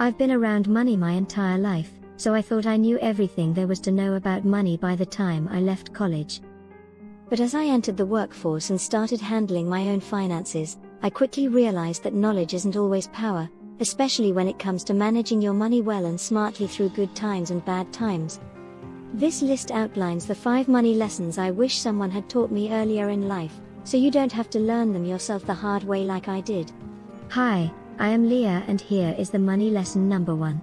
I've been around money my entire life, so I thought I knew everything there was to know about money by the time I left college. But as I entered the workforce and started handling my own finances, I quickly realized that knowledge isn't always power, especially when it comes to managing your money well and smartly through good times and bad times. This list outlines the 5 money lessons I wish someone had taught me earlier in life, so you don't have to learn them yourself the hard way like I did. Hi, I am Leah and here is the money lesson number 1.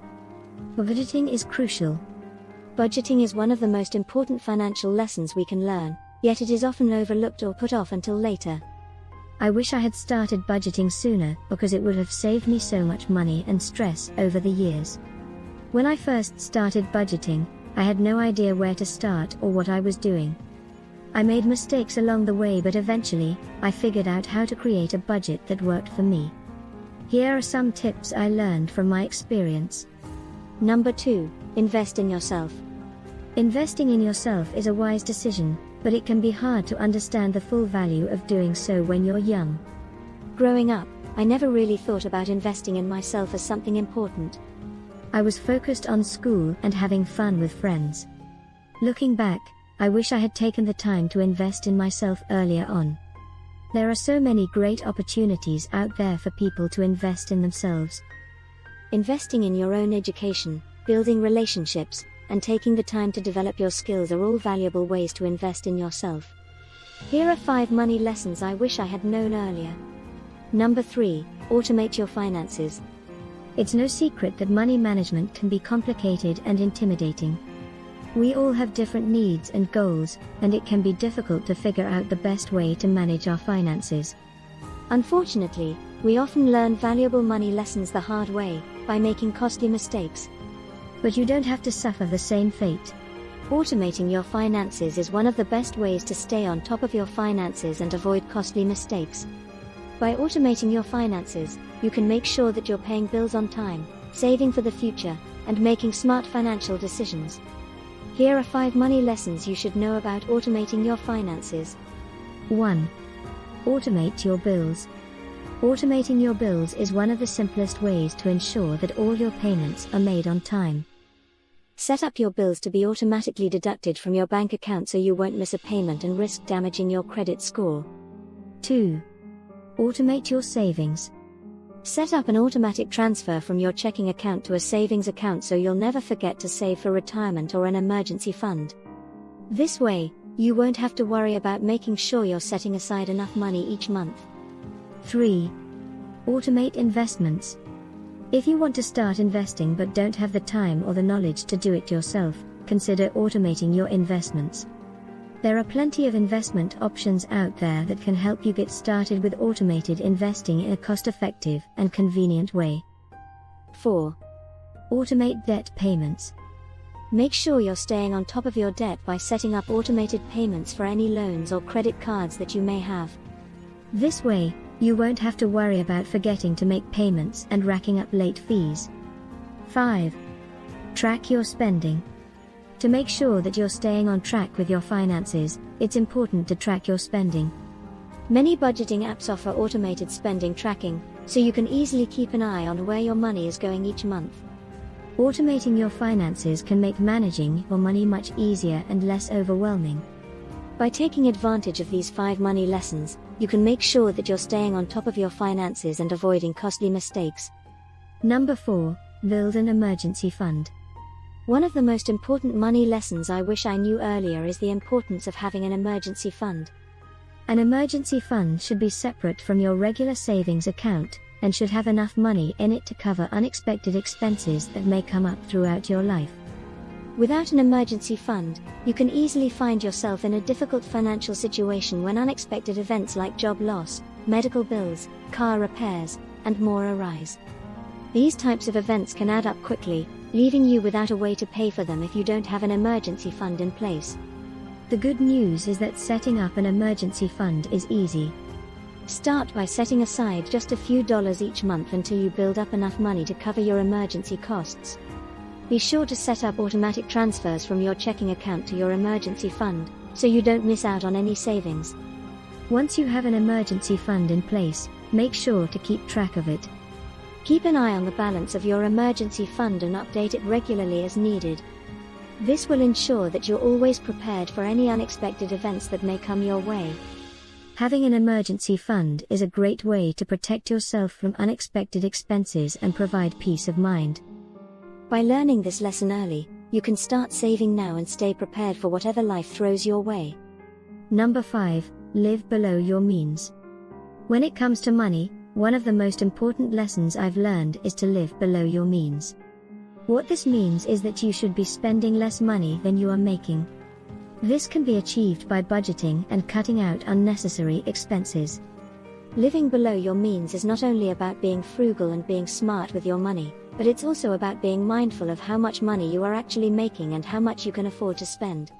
Budgeting is crucial. Budgeting is one of the most important financial lessons we can learn, yet it is often overlooked or put off until later. I wish I had started budgeting sooner because it would have saved me so much money and stress over the years. When I first started budgeting, I had no idea where to start or what I was doing. I made mistakes along the way, but eventually, I figured out how to create a budget that worked for me. Here are some tips I learned from my experience. Number 2, invest in yourself. Investing in yourself is a wise decision, but it can be hard to understand the full value of doing so when you're young. Growing up, I never really thought about investing in myself as something important. I was focused on school and having fun with friends. Looking back, I wish I had taken the time to invest in myself earlier on. There are so many great opportunities out there for people to invest in themselves. Investing in your own education, building relationships, and taking the time to develop your skills are all valuable ways to invest in yourself. Here are 5 money lessons I wish I had known earlier. Number 3, automate your finances. It's no secret that money management can be complicated and intimidating. We all have different needs and goals, and it can be difficult to figure out the best way to manage our finances. Unfortunately, we often learn valuable money lessons the hard way, by making costly mistakes. But you don't have to suffer the same fate. Automating your finances is one of the best ways to stay on top of your finances and avoid costly mistakes. By automating your finances, you can make sure that you're paying bills on time, saving for the future, and making smart financial decisions. Here are 5 money lessons you should know about automating your finances. 1. Automate your bills. Automating your bills is one of the simplest ways to ensure that all your payments are made on time. Set up your bills to be automatically deducted from your bank account so you won't miss a payment and risk damaging your credit score. 2. Automate your savings. Set up an automatic transfer from your checking account to a savings account so you'll never forget to save for retirement or an emergency fund. This way, you won't have to worry about making sure you're setting aside enough money each month. 3. Automate investments. If you want to start investing but don't have the time or the knowledge to do it yourself, consider automating your investments. There are plenty of investment options out there that can help you get started with automated investing in a cost-effective and convenient way. 4. Automate debt payments. Make sure you're staying on top of your debt by setting up automated payments for any loans or credit cards that you may have. This way, you won't have to worry about forgetting to make payments and racking up late fees. 5. Track your spending. To make sure that you're staying on track with your finances, it's important to track your spending. Many budgeting apps offer automated spending tracking, so you can easily keep an eye on where your money is going each month. Automating your finances can make managing your money much easier and less overwhelming. By taking advantage of these 5 money lessons, you can make sure that you're staying on top of your finances and avoiding costly mistakes. Number 4, build an emergency fund. One of the most important money lessons I wish I knew earlier is the importance of having an emergency fund. An emergency fund should be separate from your regular savings account, and should have enough money in it to cover unexpected expenses that may come up throughout your life. Without an emergency fund, you can easily find yourself in a difficult financial situation when unexpected events like job loss, medical bills, car repairs, and more arise. These types of events can add up quickly, leaving you without a way to pay for them if you don't have an emergency fund in place. The good news is that setting up an emergency fund is easy. Start by setting aside just a few dollars each month until you build up enough money to cover your emergency costs. Be sure to set up automatic transfers from your checking account to your emergency fund, so you don't miss out on any savings. Once you have an emergency fund in place, make sure to keep track of it. Keep an eye on the balance of your emergency fund and update it regularly as needed. This will ensure that you're always prepared for any unexpected events that may come your way. Having an emergency fund is a great way to protect yourself from unexpected expenses and provide peace of mind. By learning this lesson early, you can start saving now and stay prepared for whatever life throws your way. Number 5. Live below your means. When it comes to money, one of the most important lessons I've learned is to live below your means. What this means is that you should be spending less money than you are making. This can be achieved by budgeting and cutting out unnecessary expenses. Living below your means is not only about being frugal and being smart with your money, but it's also about being mindful of how much money you are actually making and how much you can afford to spend.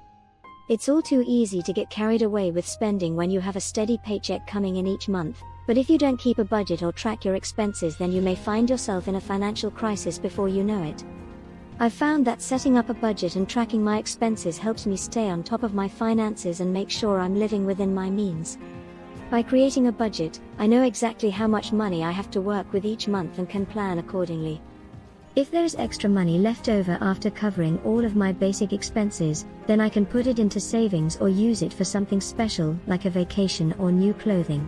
It's all too easy to get carried away with spending when you have a steady paycheck coming in each month, but if you don't keep a budget or track your expenses, then you may find yourself in a financial crisis before you know it. I've found that setting up a budget and tracking my expenses helps me stay on top of my finances and make sure I'm living within my means. By creating a budget, I know exactly how much money I have to work with each month and can plan accordingly. If there's extra money left over after covering all of my basic expenses, then I can put it into savings or use it for something special like a vacation or new clothing.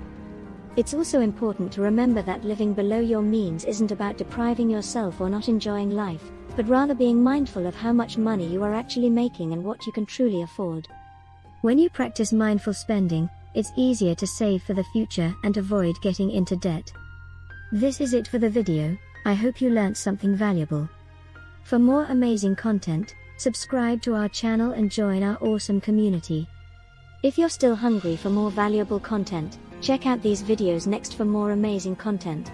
It's also important to remember that living below your means isn't about depriving yourself or not enjoying life, but rather being mindful of how much money you are actually making and what you can truly afford. When you practice mindful spending, it's easier to save for the future and avoid getting into debt. This is it for the video. I hope you learned something valuable. For more amazing content, subscribe to our channel and join our awesome community. If you're still hungry for more valuable content, check out these videos next for more amazing content.